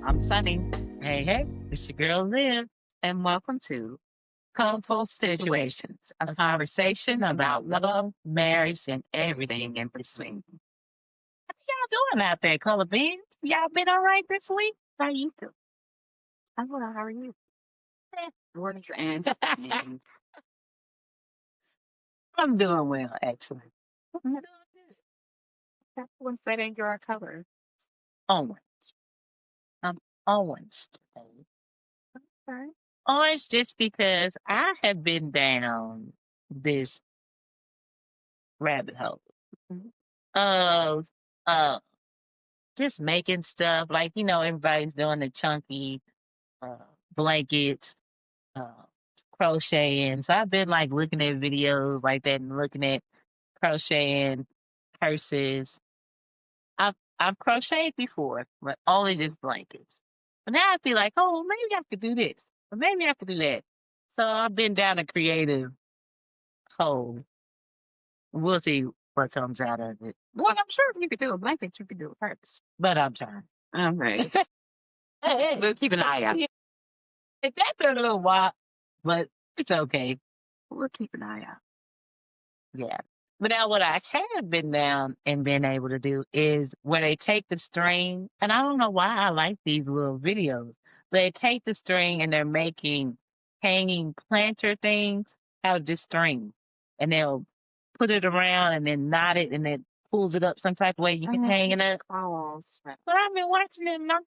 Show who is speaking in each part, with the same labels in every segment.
Speaker 1: I'm Sunny,
Speaker 2: Hey, hey, it's your girl Liv.
Speaker 1: and welcome to
Speaker 2: Colorful Situations, a conversation about love, marriage, and everything in between. How y'all doing out there, ColorBeams? Y'all been all right this week? How you doing?
Speaker 1: I'm well. How are you? Morning and evening.
Speaker 2: I'm doing well, actually. I'm doing good.
Speaker 1: What's that in your color?
Speaker 2: Orange. I'm orange today.
Speaker 1: Okay.
Speaker 2: Orange just because I have been down this rabbit hole
Speaker 1: Mhm.
Speaker 2: of uh just making stuff like everybody's doing the chunky uh blankets, uh crocheting. So I've been like looking at videos like that and looking at crocheting purses. I've crocheted before, but only just blankets. But now I feel like, oh, maybe I could do this, or maybe I could do that. So I've been down a creative hole. We'll see what comes out of it,
Speaker 1: Well, I'm sure if you could do a blanket, you could do a purse.
Speaker 2: but I'm trying.
Speaker 1: All right. We'll keep an eye out.
Speaker 2: It that been a little while, but it's okay.
Speaker 1: We'll keep an eye out.
Speaker 2: Yeah. But now what I have been down and been able to do is where they take the string, and I don't know why I like these little videos. They take the string and they're making hanging planter things out of this string. And they'll put it around and then knot it and then pulls it up some type of way you can hang it up.
Speaker 1: Oh,
Speaker 2: But I've been watching them not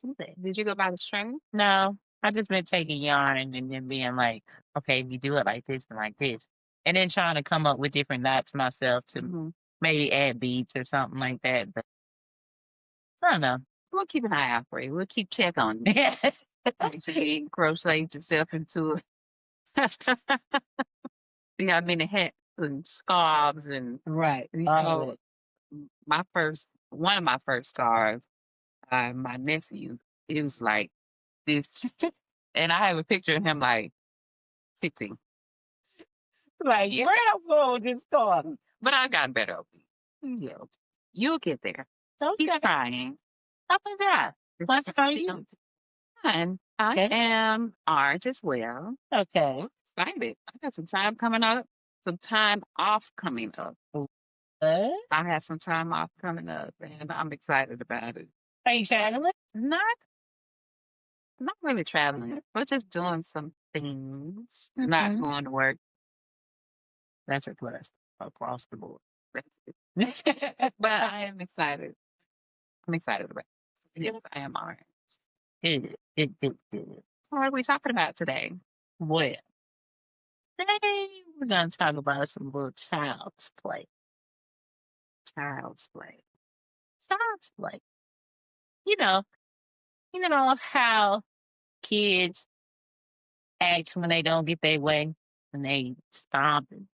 Speaker 2: do that.
Speaker 1: did you go buy the string?
Speaker 2: No, I just been taking yarn and then being like, okay, if you do it like this and like this, and then trying to come up with different knots myself to
Speaker 1: Mm-hmm.
Speaker 2: maybe add beads or something like that. But I don't know.
Speaker 1: We'll keep an eye out for you. We'll keep check on you. Make sure you ain't crochet yourself into it. See how many hats and scarves and
Speaker 2: Right.
Speaker 1: all of one of my first scarves, my nephew, it was like this, and I have a picture of him like 16.
Speaker 2: Like,
Speaker 1: Yeah,
Speaker 2: where I'm going with this storm?
Speaker 1: but I've gotten better over you. You'll get there. Keep
Speaker 2: Okay.
Speaker 1: trying.
Speaker 2: Up and down. What about you?
Speaker 1: And I
Speaker 2: Okay.
Speaker 1: am orange as well.
Speaker 2: Okay.
Speaker 1: Excited. I got some time coming up, some time off coming up.
Speaker 2: What?
Speaker 1: I have some time off coming up, and I'm excited about it.
Speaker 2: Are you traveling?
Speaker 1: Not really traveling, but just doing some things, not
Speaker 2: Mhm.
Speaker 1: going to work.
Speaker 2: That's a plus across the board.
Speaker 1: That's it. But I am excited. I'm excited about it. Yes, I am all right.
Speaker 2: Good. Good.
Speaker 1: So what are we talking about today?
Speaker 2: Well, today we're gonna talk about some little child's play.
Speaker 1: Child's play.
Speaker 2: Child's play. You know, you know how kids act when they don't get their way, when they stomping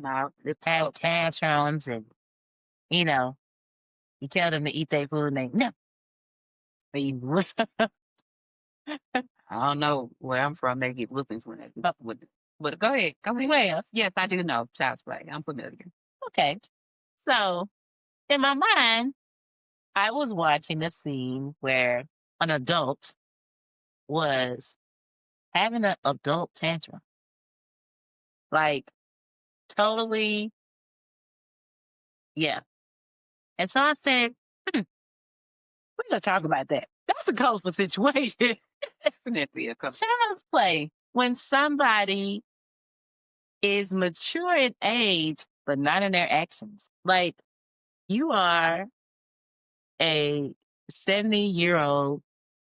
Speaker 2: out, they have tantrums, and you know, you tell them to eat their food, and they no. But you,
Speaker 1: I don't know where I'm from. They get whoopings when they with it. But go ahead. Go ahead.
Speaker 2: well,
Speaker 1: Yes, I do know child's play. I'm familiar.
Speaker 2: okay. So in my mind, I was watching a scene where an adult was having an adult tantrum, like totally, yeah. And so I said, we're gonna talk about that. That's a colorful situation.
Speaker 1: Definitely a couple.
Speaker 2: Child's play when somebody is mature in age but not in their actions. Like you are a 70-year-old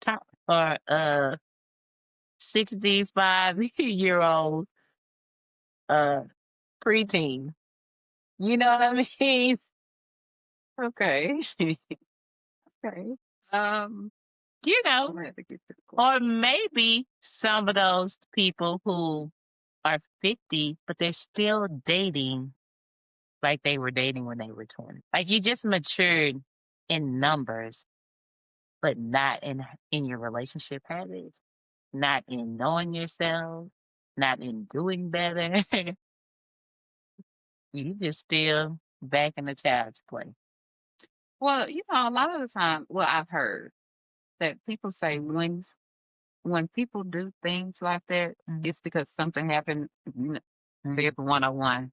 Speaker 2: top or a 65-year-old uh preteen. You know what I mean?
Speaker 1: Okay. Okay.
Speaker 2: You
Speaker 1: I'm
Speaker 2: know,
Speaker 1: gonna have to get to the
Speaker 2: or maybe some of those people who are 50, but they're still dating like they were dating when they were 20. Like you just matured in numbers, but not in your relationship habits, not in knowing yourself, not in doing better. You just still back in the child's play.
Speaker 1: Well, a lot of the time, well, I've heard that people say when people do things like that, it's because something happened. Fib 101,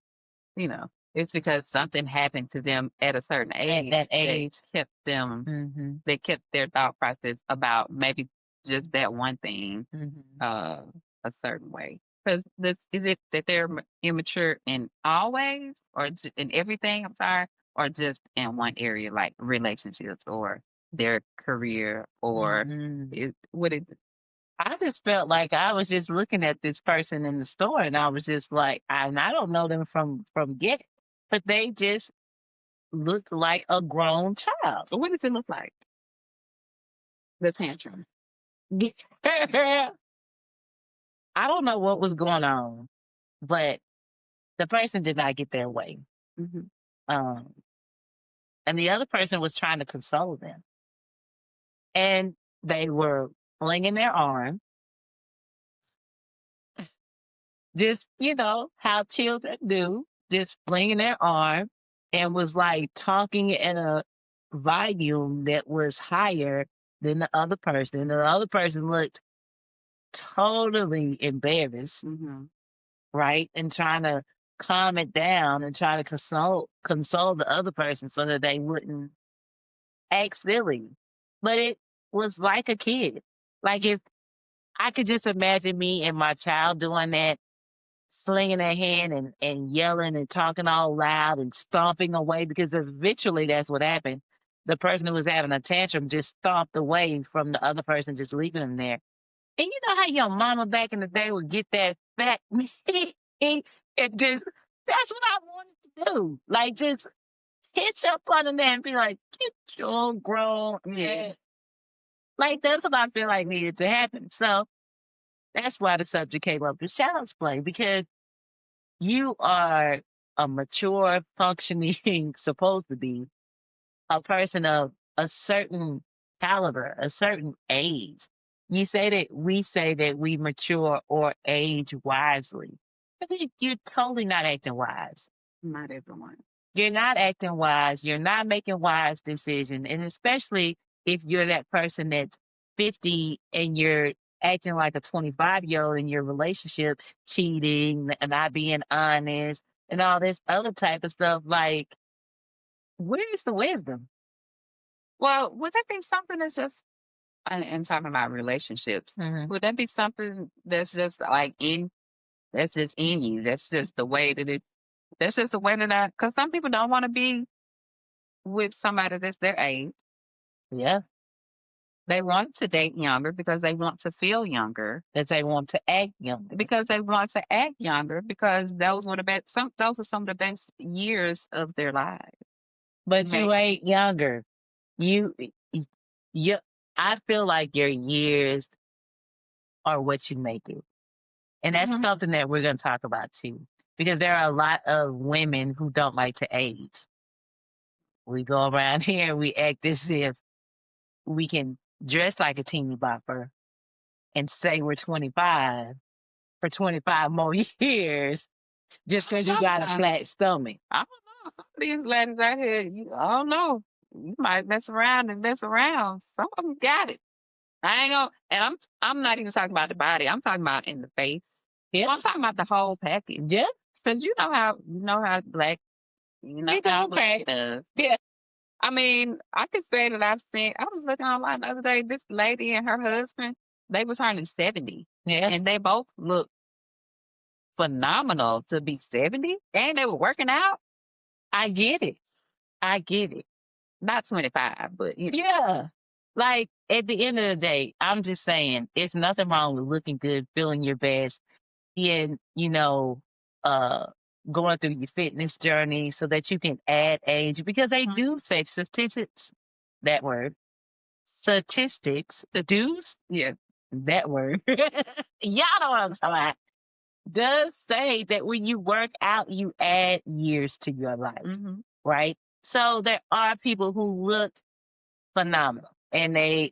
Speaker 1: it's because something happened to them at a certain age.
Speaker 2: At that age.
Speaker 1: Kept them, they kept their thought process about maybe just that one thing a certain way. Because is it that they're immature in all ways or in everything? I'm sorry, or just in one area like relationships or their career or what is it?
Speaker 2: I just felt like I was just looking at this person in the store, and I was just like, I don't know them from get, but they just looked like a grown child.
Speaker 1: What does it look like? The tantrum.
Speaker 2: I don't know what was going on, but the person did not get their way. And the other person was trying to console them. And they were flinging their arm. Just, how children do, just flinging their arm, and was like talking in a volume that was higher than the other person. The other person looked totally embarrassed, right? And trying to calm it down and try to console the other person so that they wouldn't act silly. But it was like a kid. Like if I could just imagine me and my child doing that, slinging their hand and yelling and talking all loud and stomping away, because eventually that's what happened. The person who was having a tantrum just stomped away from the other person, just leaving them there. And you know how your mama back in the day would get that fat meat and just, that's what I wanted to do. Like just hitch up under there and be like, get your grown man. Like that's what I feel like needed to happen. So that's why the subject came up to child's play, because you are a mature, functioning, supposed to be a person of a certain caliber, a certain age. We say that we mature or age wisely. I think you're totally not acting wise.
Speaker 1: Not everyone.
Speaker 2: You're not acting wise. You're not making wise decisions. And especially if you're that person that's 50 and you're acting like a 25-year-old in your relationship, cheating, not being honest, and all this other type of stuff. Like, where's the wisdom?
Speaker 1: Well, would that be something that's just, and talking about relationships, would that be something that's just like that's just in you? That's just the way that's just the way that because some people don't want to be with somebody that's their age.
Speaker 2: Yeah.
Speaker 1: They want to date younger because they want to feel younger.
Speaker 2: That they want to act younger.
Speaker 1: Because they want to act younger because those are some of the best years of their lives.
Speaker 2: But you ain't younger. You, I feel like your years are what you make it. And that's something that we're going to talk about too. Because there are a lot of women who don't like to age. We go around here and we act as if we can dress like a teeny bopper and say we're 25 for 25 more years just because you got a flat stomach.
Speaker 1: I don't know. Some of these ladies out here, I don't know. You might mess around and mess around. Some of them got it. I ain't gonna, and I'm not even talking about the body. I'm talking about in the face.
Speaker 2: Yeah,
Speaker 1: I'm talking about the whole package.
Speaker 2: Yeah,
Speaker 1: because you know how black, how black does.
Speaker 2: Yeah.
Speaker 1: I mean, I could say that I've seen. I was looking online the other day. This lady and her husband, they were turning 70.
Speaker 2: Yeah,
Speaker 1: and they both look phenomenal to be 70, and they were working out.
Speaker 2: I get it.
Speaker 1: Not 25, but
Speaker 2: Yeah. Like at the end of the day, I'm just saying it's nothing wrong with looking good, feeling your best, and going through your fitness journey so that you can add age, because they do say statistics, that word, statistics, that word. Y'all know what I'm talking about. Does say that when you work out, you add years to your life, right? So there are people who look phenomenal and they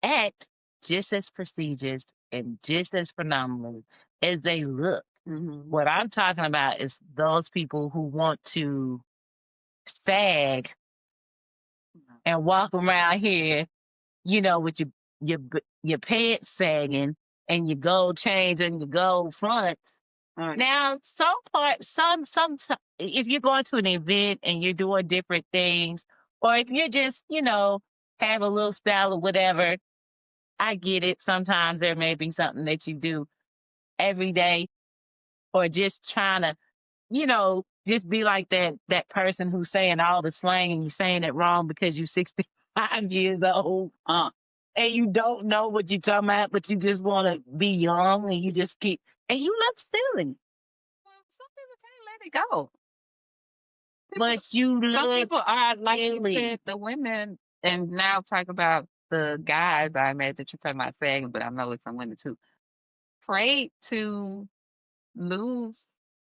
Speaker 2: act just as prestigious and just as phenomenal as they look. What I'm talking about is those people who want to sag and walk around here, with your your pants sagging and your gold chains and your gold fronts. Right. Now, if you're going to an event and you're doing different things, or if you're just, have a little style or whatever, I get it. Sometimes there may be something that you do every day, or just trying to, just be like that person who's saying all the slang and you're saying it wrong because you're 65 years old. And you don't know what you're talking about, but you just want to be young and you just keep, and you look silly.
Speaker 1: Well, some people can't let it go.
Speaker 2: But you look
Speaker 1: Some people are, like
Speaker 2: silly.
Speaker 1: you said, the women, and now talk about the guys. I imagine you're talking about sagging, but I know it's some women too. Afraid to lose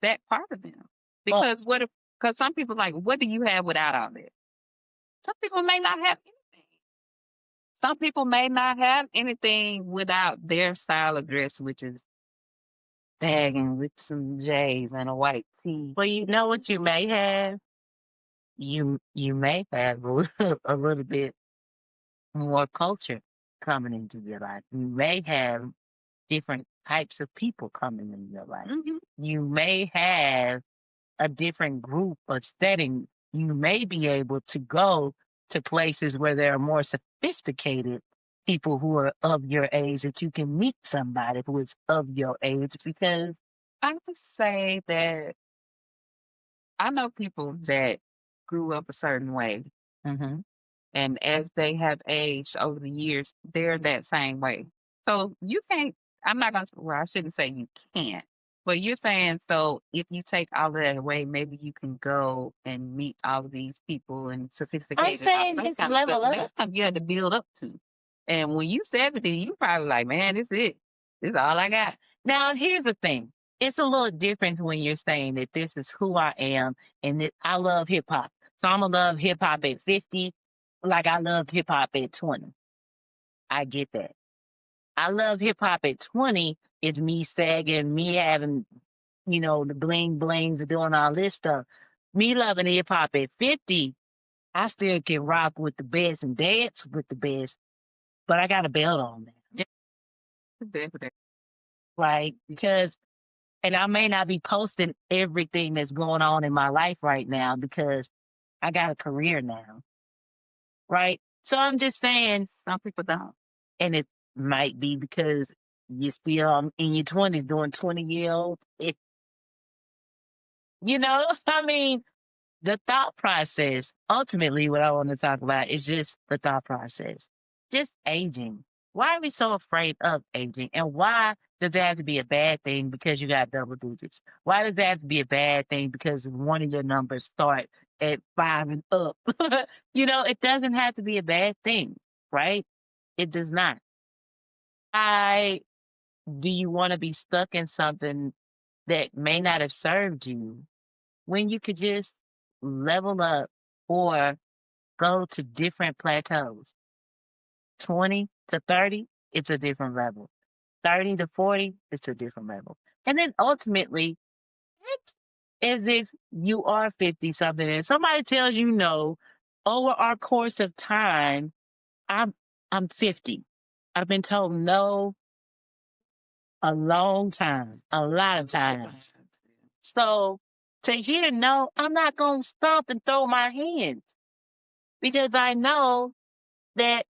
Speaker 1: that part of them. Because because some people like, what do you have without all this? Some people may not have anything. Some people may not have anything without their style of dress, which is sagging with some J's and a white tee.
Speaker 2: Well, you know what you may have? You may have a little bit more culture coming into your life. You may have different types of people coming in your life.
Speaker 1: Mm-hmm.
Speaker 2: You may have a different group or setting. You may be able to go to places where there are more sophisticated people who are of your age, that you can meet somebody who is of your age. Because
Speaker 1: I would say that I know people that grew up a certain way.
Speaker 2: mm-hmm.
Speaker 1: And as they have aged over the years, they're that same way. So you can't, I'm not going to, well, I shouldn't say you can't, but you're saying, so if you take all of that away, maybe you can go and meet all of these people and sophisticated.
Speaker 2: I'm saying just level up.
Speaker 1: That's something you had to build up to. And when you 70, you probably like, man, this is it. This is all I got.
Speaker 2: Now, here's the thing. It's a little different when you're saying that this is who I am and that I love hip hop. So I'm going to love hip hop at 50 like I loved hip hop at 20. I get that. I love hip hop at 20 is me sagging, me having, the bling blings and doing all this stuff. Me loving hip hop at 50, I still can rock with the best and dance with the best, but I got a belt on now. Right? Because, and I may not be posting everything that's going on in my life right now because I got a career now. Right? So I'm just saying,
Speaker 1: some people don't.
Speaker 2: And it might be because you're still in your 20s doing 20-year-olds. I mean, the thought process, ultimately what I want to talk about is just the thought process. Just aging. Why are we so afraid of aging? And why does it have to be a bad thing because you got double digits? Why does it have to be a bad thing because one of your numbers start at 5 and up? It doesn't have to be a bad thing, right? It does not. Why do you want to be stuck in something that may not have served you when you could just level up or go to different plateaus? 20 to 30, it's a different level. 30 to 40, it's a different level. And then ultimately, it's as if you are 50 something and somebody tells you no, over our course of time, I'm 50. I've been told no a long time, a lot of times. So to hear no, I'm not going to stop and throw my hands because I know that,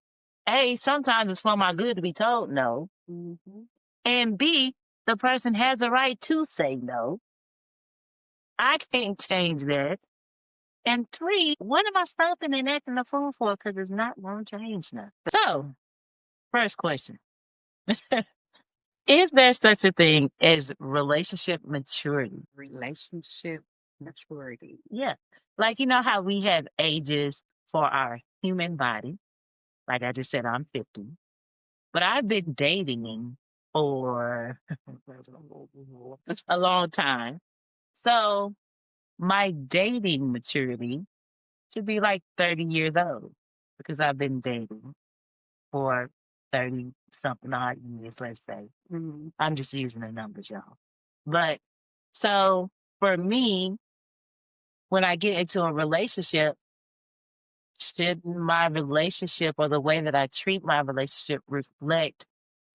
Speaker 2: A, sometimes it's for my good to be told no. Mm-hmm. And B, the person has a right to say no. I can't change that. And 3, what am I stopping and acting a fool for? Because it's not going to change nothing. So, first question. Is there such a thing as relationship maturity?
Speaker 1: Relationship maturity.
Speaker 2: Yeah. Like, how we have ages for our human body. Like I just said, I'm 50. But I've been dating for a long time. So my dating maturity should be like 30 years old because I've been dating for 30 something odd years, let's say. Mm-hmm. I'm just using the numbers, y'all. But so for me, when I get into a relationship, shouldn't my relationship or the way that I treat my relationship reflect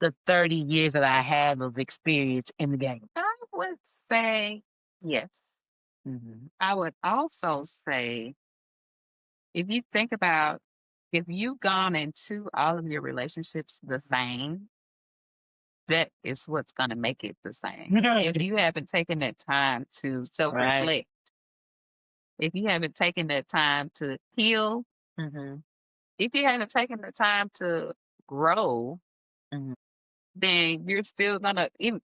Speaker 2: the 30 years that I have of experience in the game?
Speaker 1: I would say yes. I would also say, if you think about, if you've gone into all of your relationships the same, that is what's going to make it the same. If you haven't taken that time to self reflect,
Speaker 2: Right.
Speaker 1: if you haven't taken that time to heal, if you haven't taken the time to grow, then you're still gonna, even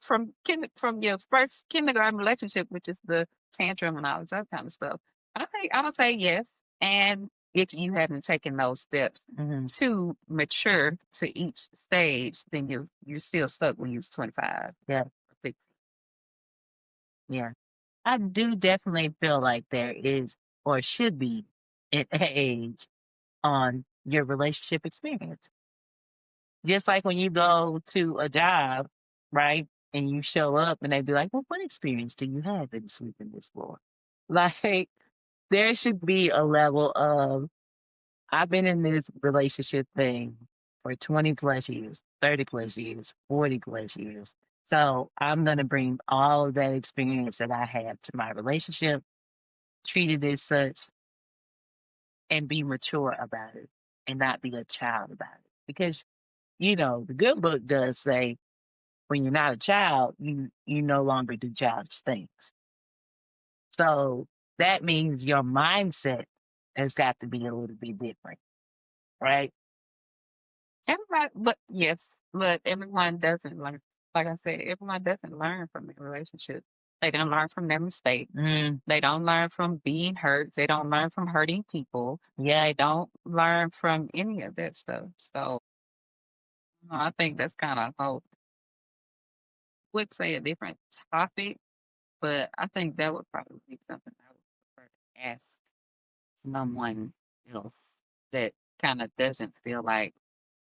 Speaker 1: from your first kindergarten relationship, which is the tantrum and all that kind of stuff. I think I would say yes. And if you haven't taken those steps to mature to each stage, then you're still stuck when you're 25.
Speaker 2: Yeah.
Speaker 1: Or 50.
Speaker 2: Yeah. I do definitely feel like there is or should be an age on your relationship experience. Just like when you go to a job, right? And you show up and they be like, well, what experience do you have in sweeping this floor? Like, there should be a level of, I've been in this relationship thing for 20 plus years, 30 plus years, 40 plus years. So I'm going to bring all of that experience that I have to my relationship, treat it as such, and be mature about it and not be a child about it. Because, you know, the good book does say when you're not a child, you no longer do childish things. So that means your mindset has got to be a little bit different, right?
Speaker 1: Everybody, but yes, but everyone doesn't learn. Like I said, everyone doesn't learn from their relationship. They don't learn from their mistakes. They don't learn from being hurt. They don't learn from hurting people.
Speaker 2: Yeah.
Speaker 1: They don't learn from any of that stuff. So I think that's kind of hope. Would say a different topic, but I think that would probably be something I would prefer to ask someone else that kind of doesn't feel like,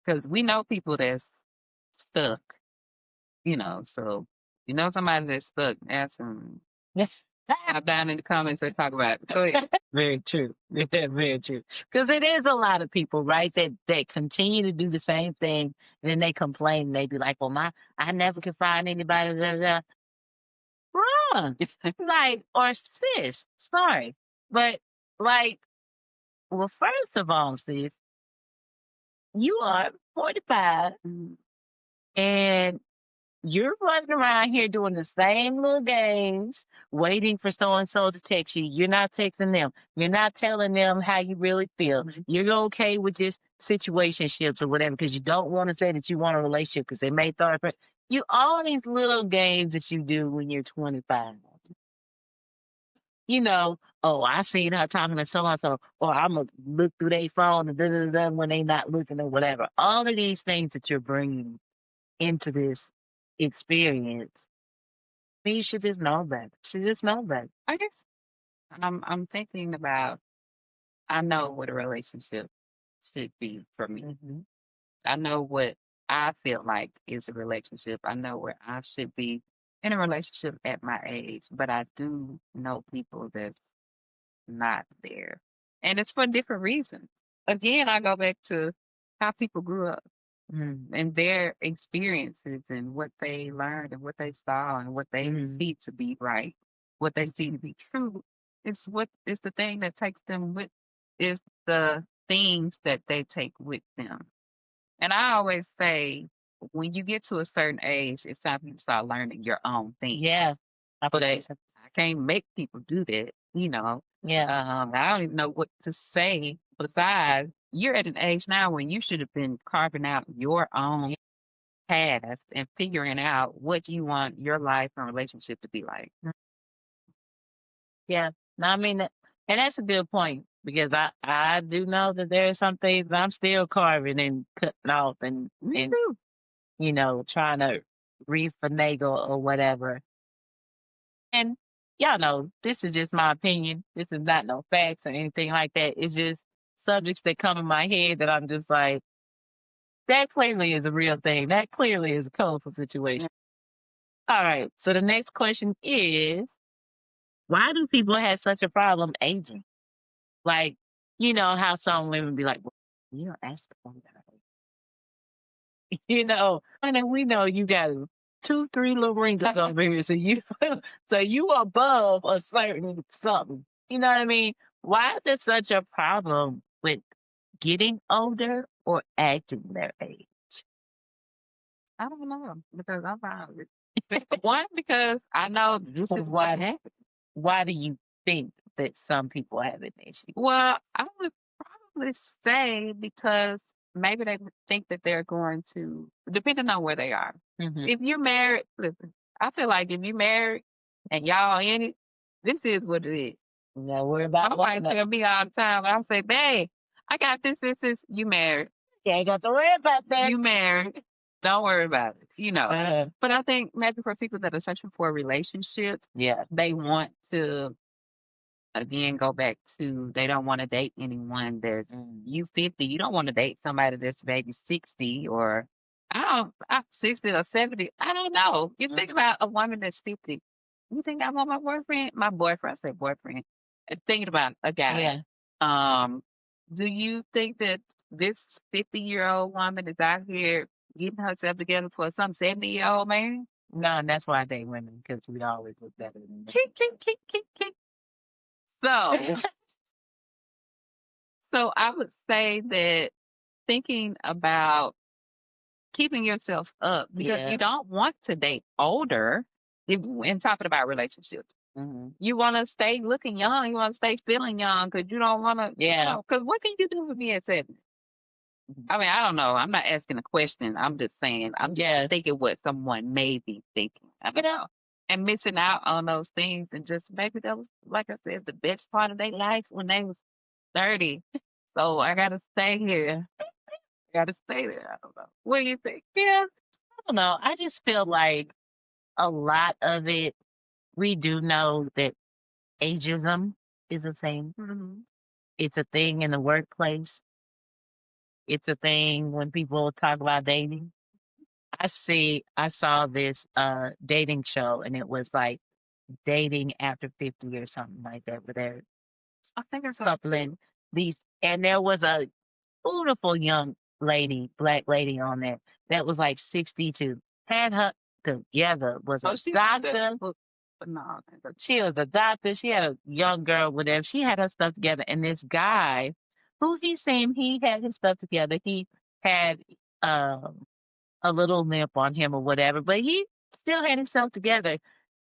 Speaker 1: because we know people that's stuck, so somebody that's stuck, ask them.
Speaker 2: Yes.
Speaker 1: Down in the comments or talk about it. Go ahead.
Speaker 2: Very true. Very true. Because it is a lot of people, right, that continue to do the same thing, and then they complain. They be like, "Well, I never could find anybody." Blah, blah, blah. Wrong. Like, or sis, sorry, but like, well, first of all, sis, you are 45, and you're running around here doing the same little games, waiting for so and so to text you. You're not texting them. You're not telling them how you really feel. You're okay with just situationships or whatever because you don't want to say that you want a relationship because they may thought you all these little games that you do when you're 25. Oh, I seen her talking to so and so, or I'm gonna look through their phone and da da da when they not looking or whatever. All of these things that you're bringing into this experience, you should just know better. You should just know better.
Speaker 1: I guess I'm thinking about, I know what a relationship should be for me. I know what I feel like is a relationship. I know where I should be in a relationship at my age, but I do know people that's not there. And it's for different reasons. Again, I go back to how people grew up and their experiences and what they learned and what they saw and what they see to be right, what they see to be true. It's what is the thing that takes them with, is the things that they take with them. And I always say, when you get to a certain age, it's time for you to start learning your own thing.
Speaker 2: Yeah.
Speaker 1: But I can't make people do that,
Speaker 2: Yeah.
Speaker 1: I don't even know what to say besides, you're at an age now when you should have been carving out your own path and figuring out what you want your life and relationship to be like.
Speaker 2: Yeah. No, I mean, and that's a good point because I do know that there are some things that I'm still carving and cutting off
Speaker 1: Me
Speaker 2: and
Speaker 1: too.
Speaker 2: trying to refinagle or whatever. And y'all know this is just my opinion. This is not no facts or anything like that. It's just subjects that come in my head that I'm just like, that clearly is a real thing. That clearly is a colorful situation. All right. So the next question is, why do people have such a problem aging? Like, you know how some women be like, well, you don't ask for that. You know, and we know you got 2, 3 little rings over here, so you so you above a certain something. You know what I mean? Why is there such a problem with getting older or acting their age?
Speaker 1: I don't know because I'm fine with it. One, because I know this is
Speaker 2: Why?
Speaker 1: what happened.
Speaker 2: Why do you think that some people have an issue?
Speaker 1: Well, I would probably say because maybe they think that they're going to, depending on where they are.
Speaker 2: Mhm.
Speaker 1: If you're married, listen, I feel like if you're married and y'all in it, this is what it is.
Speaker 2: No worry about
Speaker 1: My wife tell me all the time. I say, babe, I got this. You married.
Speaker 2: You ain't got to worry about that.
Speaker 1: You married. Don't worry about it. You know.
Speaker 2: Uh,
Speaker 1: But I think maybe for people that are searching for a relationship,
Speaker 2: yeah.
Speaker 1: they want to again go back to they don't want to date anyone that's you 50. You don't want to date somebody that's maybe 60 or I'm 60 or 70. I don't know. You think about a woman that's 50. You think I want my boyfriend? My boyfriend, I say boyfriend. Thinking about a guy.
Speaker 2: Yeah.
Speaker 1: Do you think that this 50-year-old woman is out here getting herself together for some 70-year-old man?
Speaker 2: No, and that's why I date women, because we always look better than them.
Speaker 1: Kick. So, so I would say that thinking about keeping yourself up because
Speaker 2: Yeah.
Speaker 1: you don't want to date older. And talking about relationships, you want to stay looking young. You want to stay feeling young because you don't want to.
Speaker 2: Yeah.
Speaker 1: Because what can you do with me at 70? I mean, I don't know. I'm not asking a question. I'm just saying. I'm just thinking what someone may be thinking. You know, and missing out on those things, and just maybe that was, like I said, the best part of their life when they was 30. So I gotta stay here. Gotta stay there. I don't know. What do you think?
Speaker 2: Yeah. I don't know. I just feel like a lot of it, we do know that ageism is a thing. It's a thing in the workplace. It's a thing when people talk about dating. I saw this dating show, and it was like dating after 50 or something like that, where they're
Speaker 1: I think it's
Speaker 2: coupling these, and there was a beautiful young lady, black lady on there that was like 62, had her together, was a doctor.
Speaker 1: But no,
Speaker 2: She was a doctor. She had a young girl, whatever. She had her stuff together. And this guy, who he seemed, he had his stuff together. He had a little limp on him or whatever, but he still had himself together.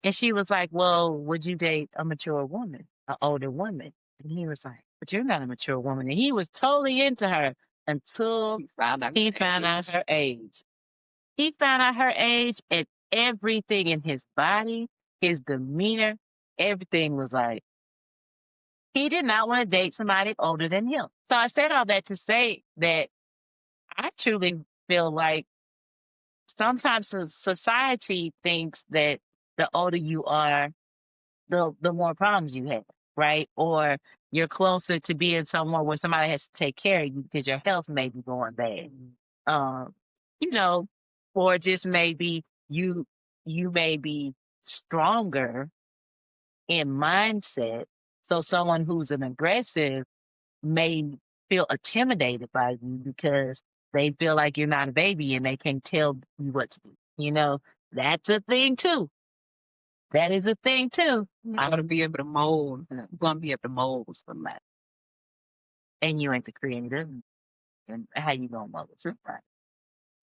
Speaker 2: And she was like, well, would you date a mature woman, an older woman? And he was like, but you're not a mature woman. And he was totally into her until he found out her age. He found out her age, and everything in his body, his demeanor, everything was like, he did not want to date somebody older than him. So I said all that to say that I truly feel like sometimes society thinks that the older you are, the more problems you have, right? Or you're closer to being somewhere where somebody has to take care of you because your health may be going bad. Um, you know, or just maybe you may be stronger in mindset. So someone who's an aggressive may feel intimidated by you because they feel like you're not a baby and they can't tell you what to do. You know, that's a thing too. That is a thing too.
Speaker 1: I'm gonna be able to mold. I'm gonna be able to mold somebody.
Speaker 2: And you ain't the creator. And how you gonna mold somebody?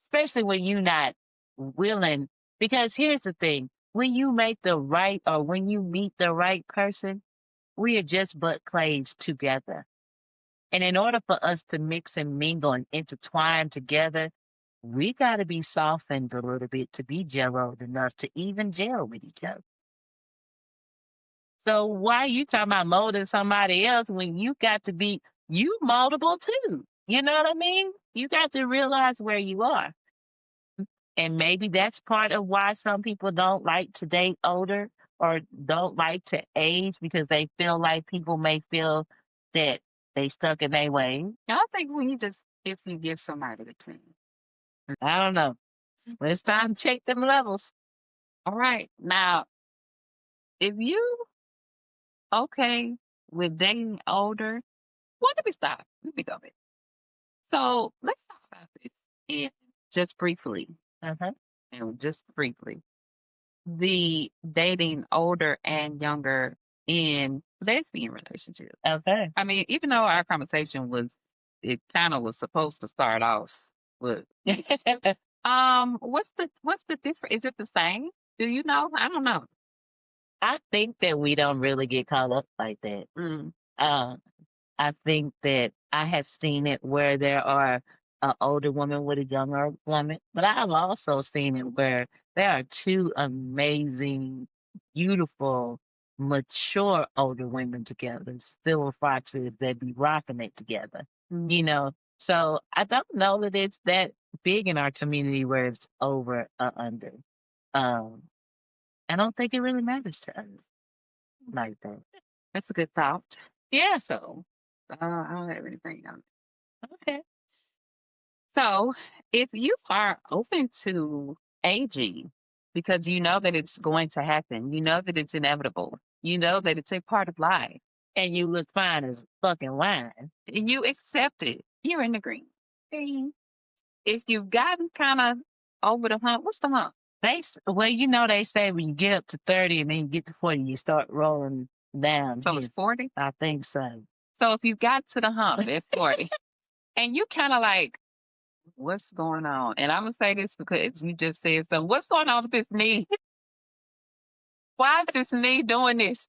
Speaker 2: Especially when you're not willing. Because here's the thing: when you make the right, or when you meet the right person, we are just but clays together. And in order for us to mix and mingle and intertwine together, we got to be softened a little bit to be gelloed enough to even gel with each other. So why you talking about molding somebody else when you got to be you moldable too? You know what I mean? You got to realize where you are. And maybe that's part of why some people don't like to date older or don't like to age, because they feel like people may feel that they stuck in their ways.
Speaker 1: I think when you just if you give somebody the chance.
Speaker 2: I don't know. But it's time to check them levels.
Speaker 1: All right. Now, if you okay with dating older, Well, let me stop. Let me go back. So let's talk about this. And just briefly, and just briefly, the dating older and younger in lesbian relationships.
Speaker 2: Okay.
Speaker 1: I mean, even though our conversation was, it kind of was supposed to start off with, what's the difference? Is it the same? Do you know? I don't know.
Speaker 2: I think that we don't really get caught up like that. I think that I have seen it where there are an older woman with a younger woman, but I have also seen it where there are two amazing, beautiful, mature older women together, silver foxes that be rocking it together. You know, so I don't know that it's that big in our community where it's over or under. I don't think it really matters to us like that.
Speaker 1: That's a good thought.
Speaker 2: Yeah.
Speaker 1: So I don't have anything on it.
Speaker 2: Okay.
Speaker 1: So if you are open to aging because you know that it's going to happen, you know that it's inevitable, you know that it's a part of life,
Speaker 2: and you look fine as fucking wine,
Speaker 1: and you accept it, you're in the green. If you've gotten kind of over the hump, what's the hump?
Speaker 2: Well, you know, they say when you get up to 30 and then you get to 40, you start rolling down.
Speaker 1: So it's 40?
Speaker 2: I think so.
Speaker 1: So if you got to the hump at 40 and you kind of like, what's going on? And I'm going to say this because you just said so. What's going on with this knee? Why is this knee doing this?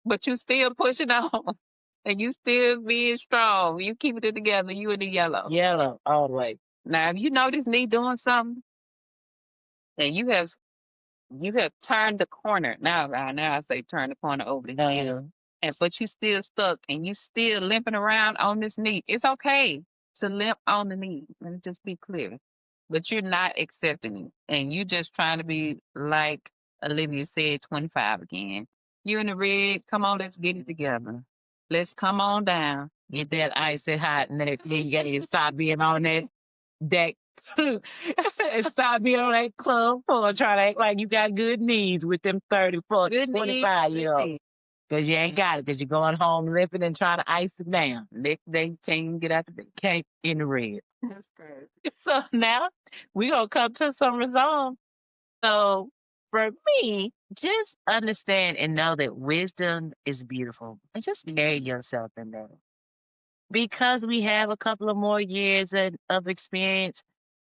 Speaker 1: But you still pushing on and you still being strong. You keeping it together. You in the yellow.
Speaker 2: Yellow all the way.
Speaker 1: Now, if you know this knee doing something and you have turned the corner. Now I say turn the corner over the hill. But you still stuck and you still limping around on this knee. It's okay to limp on the knee. Let me just be clear. But you're not accepting it. And you just trying to be like Olivia said, 25 again. You in the red. Come on, let's get it together. Let's come on down.
Speaker 2: Get that icy hot and then you stop being on that stop being on that club floor trying to act like you got good knees with them 30, 40, good 25 year olds. Because you ain't got it, because you're going home limping and trying to ice it down.
Speaker 1: They can't even get out the bed.
Speaker 2: Can't in the red.
Speaker 1: That's crazy.
Speaker 2: So now we're going to come to some resolve. So for me, just understand and know that wisdom is beautiful. And just carry yourself in that. Because we have a couple of more years of experience,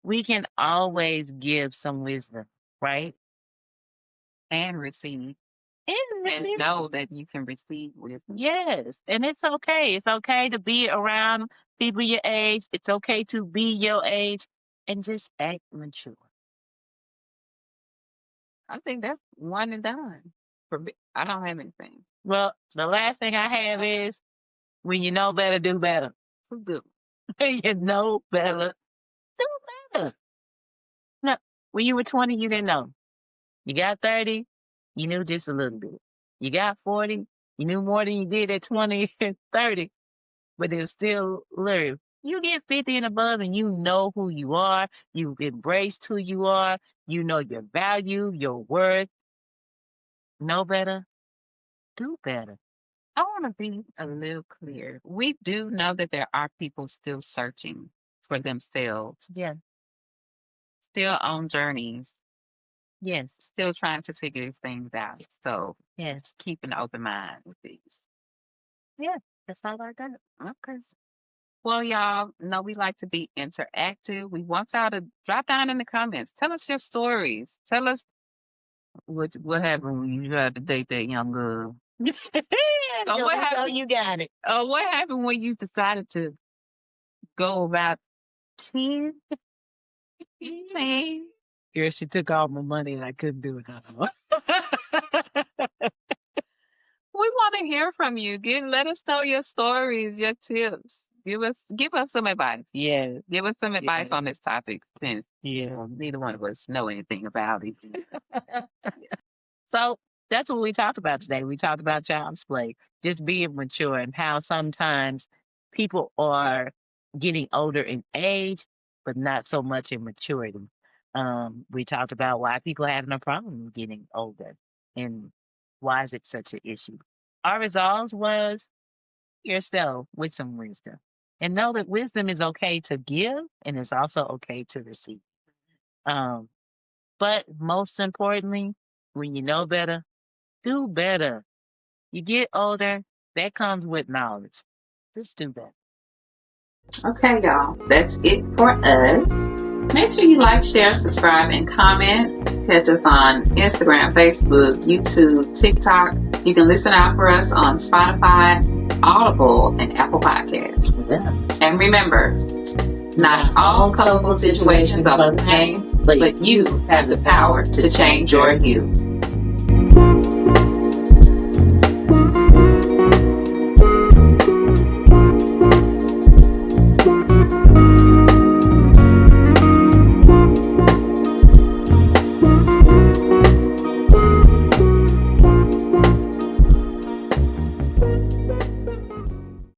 Speaker 2: we can always give some wisdom, right?
Speaker 1: And receive. And know that you can receive wisdom.
Speaker 2: Yes. And it's okay. It's okay to be around people your age. It's okay to be your age and just act mature.
Speaker 1: I think that's one and done. For me, I don't have anything.
Speaker 2: Well, the last thing I have is when you know better, do better.
Speaker 1: So good.
Speaker 2: You know better, do better. No, when you were 20, you didn't know. You got 30, you knew just a little bit. You got 40, you knew more than you did at 20 and 30, but it was still little. You get 50 and above and you know who you are. You've embraced who you are. You know your value, your worth. Know better, do better.
Speaker 1: I want to be a little clear. We do know that there are people still searching for themselves.
Speaker 2: Yeah.
Speaker 1: Still on journeys.
Speaker 2: Yes.
Speaker 1: Still trying to figure these things out. So
Speaker 2: yes,
Speaker 1: keep an open mind with these.
Speaker 2: Yeah, that's all I got.
Speaker 1: Okay. Well, y'all know we like to be interactive. We want y'all to drop down in the comments. Tell us your stories. Tell us what happened when you had to date that young girl.
Speaker 2: Or what happened? You got it.
Speaker 1: Or what happened when you decided to go about 10, 15?
Speaker 2: Girl, she took all my money and I couldn't do it anymore.
Speaker 1: We want to hear from you. Let us know your stories, your tips. Give us some advice.
Speaker 2: Yeah.
Speaker 1: Give us some advice on this topic since neither one of us know anything about it.
Speaker 2: So that's what we talked about today. We talked about childsplay, just being mature and how sometimes people are getting older in age, but not so much in maturity. We talked about why people are having a problem getting older and why is it such an issue. Our resolve was yourself with some wisdom. And know that wisdom is okay to give and it's also okay to receive. But most importantly, when you know better, do better. You get older, that comes with knowledge. Just do better.
Speaker 1: Okay, y'all. That's it for us. Make sure you like, share, subscribe, and comment. Catch us on Instagram, Facebook, YouTube, TikTok. You can listen out for us on Spotify, Audible, and Apple Podcasts.
Speaker 2: Yeah.
Speaker 1: And remember, not all colorful situations are the same, but you have the power to change your you.